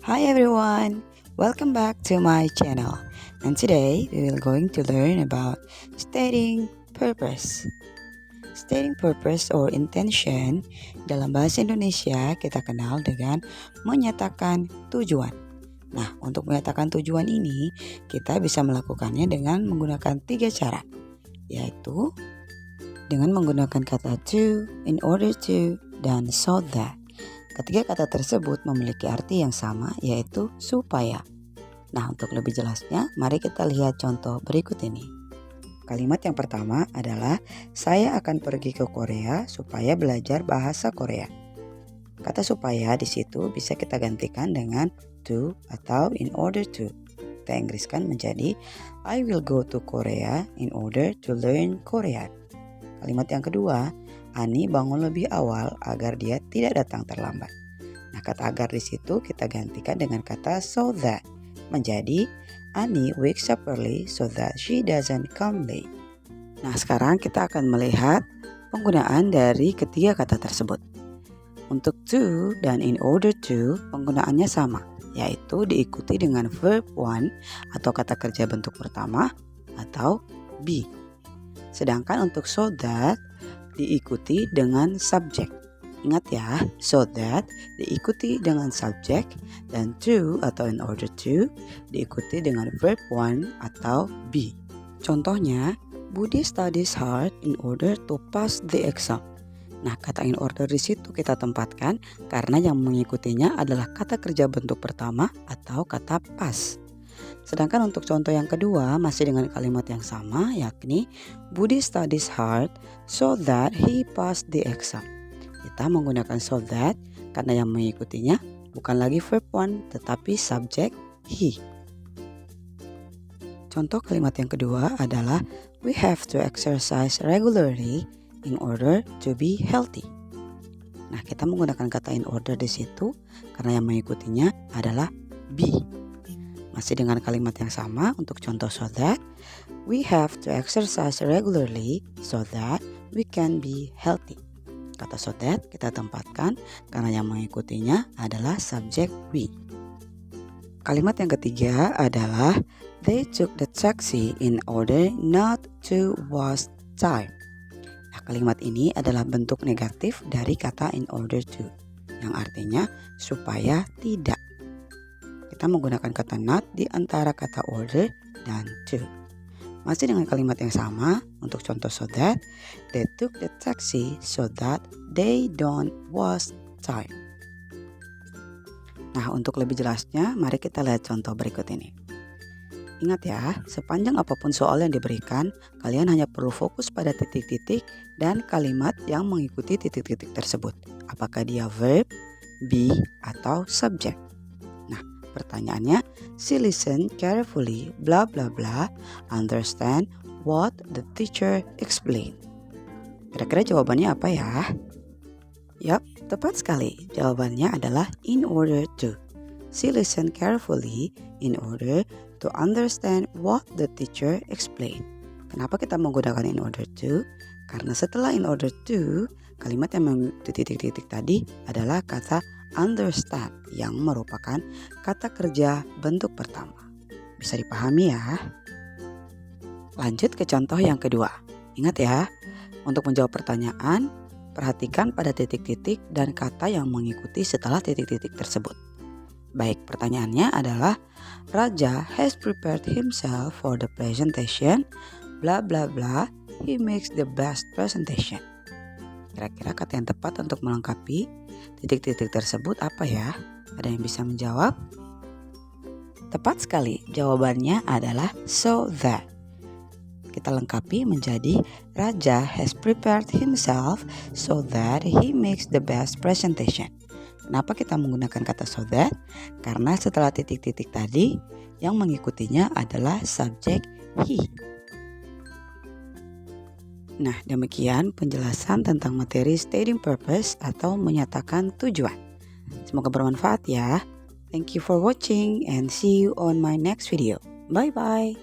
Hi everyone, welcome back to my channel. And today we will going to learn about stating purpose. Stating purpose or intention dalam bahasa Indonesia kita kenal dengan menyatakan tujuan. Nah, untuk menyatakan tujuan ini kita bisa melakukannya dengan menggunakan 3 cara, yaitu dengan menggunakan kata to, in order to, dan so that. Ketiga kata tersebut memiliki arti yang sama, yaitu supaya. Nah, untuk lebih jelasnya, mari kita lihat contoh berikut ini. Kalimat yang pertama adalah, saya akan pergi ke Korea supaya belajar bahasa Korea. Kata supaya di situ bisa kita gantikan dengan to atau in order to. Kita inggriskan menjadi, I will go to Korea in order to learn Korean. Kalimat yang kedua, Ani bangun lebih awal agar dia tidak datang terlambat. Nah, kata agar di situ kita gantikan dengan kata so that, menjadi Ani wakes up early so that she doesn't come late. Nah, sekarang kita akan melihat penggunaan dari ketiga kata tersebut. Untuk to dan in order to penggunaannya sama, yaitu diikuti dengan verb one atau kata kerja bentuk pertama atau be. Sedangkan untuk so that diikuti dengan subjek. Ingat ya, so that diikuti dengan subjek dan to atau in order to diikuti dengan verb one atau be. Contohnya, Budi studies hard in order to pass the exam. Nah, kata in order di situ kita tempatkan karena yang mengikutinya adalah kata kerja bentuk pertama atau kata pass. Sedangkan untuk contoh yang kedua masih dengan kalimat yang sama, yakni Budi studies hard so that he passed the exam. Kita menggunakan so that karena yang mengikutinya bukan lagi verb one tetapi subjek he. Contoh kalimat yang kedua adalah we have to exercise regularly in order to be healthy. Nah, kita menggunakan kata in order di situ karena yang mengikutinya adalah be. Masih dengan kalimat yang sama untuk contoh so that, we have to exercise regularly so that we can be healthy. Kata so that kita tempatkan karena yang mengikutinya adalah subjek we. Kalimat yang ketiga adalah they took the taxi in order not to waste time. Nah, kalimat ini adalah bentuk negatif dari kata in order to, yang artinya supaya tidak. Kita menggunakan kata not di antara kata order dan to. Masih dengan kalimat yang sama untuk contoh so that, they took the taxi so that they don't waste time. Nah, untuk lebih jelasnya, mari kita lihat contoh berikut ini. Ingat ya, sepanjang apapun soal yang diberikan, kalian hanya perlu fokus pada titik-titik dan kalimat yang mengikuti titik-titik tersebut. Apakah dia verb, be, atau subjek. Pertanyaannya, she listen carefully, blah blah blah, understand what the teacher explained. Kira-kira jawabannya apa ya? Yap, tepat sekali. Jawabannya adalah in order to. She listen carefully in order to understand what the teacher explained. Kenapa kita menggunakan in order to? Karena setelah in order to, kalimat yang mengikuti titik-titik tadi adalah kata understand yang merupakan kata kerja bentuk pertama. Bisa dipahami ya? Lanjut ke contoh yang kedua. Ingat ya, untuk menjawab pertanyaan, perhatikan pada titik-titik dan kata yang mengikuti setelah titik-titik tersebut. Baik, pertanyaannya adalah Raja has prepared himself for the presentation, blah blah blah, he makes the best presentation. Kira-kira kata yang tepat untuk melengkapi titik-titik tersebut apa ya? Ada yang bisa menjawab? Tepat sekali, jawabannya adalah so that. Kita lengkapi menjadi Raja has prepared himself so that he makes the best presentation. Kenapa kita menggunakan kata so that? Karena setelah titik-titik tadi, yang mengikutinya adalah subjek he. Nah, demikian penjelasan tentang materi stating purpose atau menyatakan tujuan. Semoga bermanfaat ya. Thank you for watching and see you on my next video. Bye bye.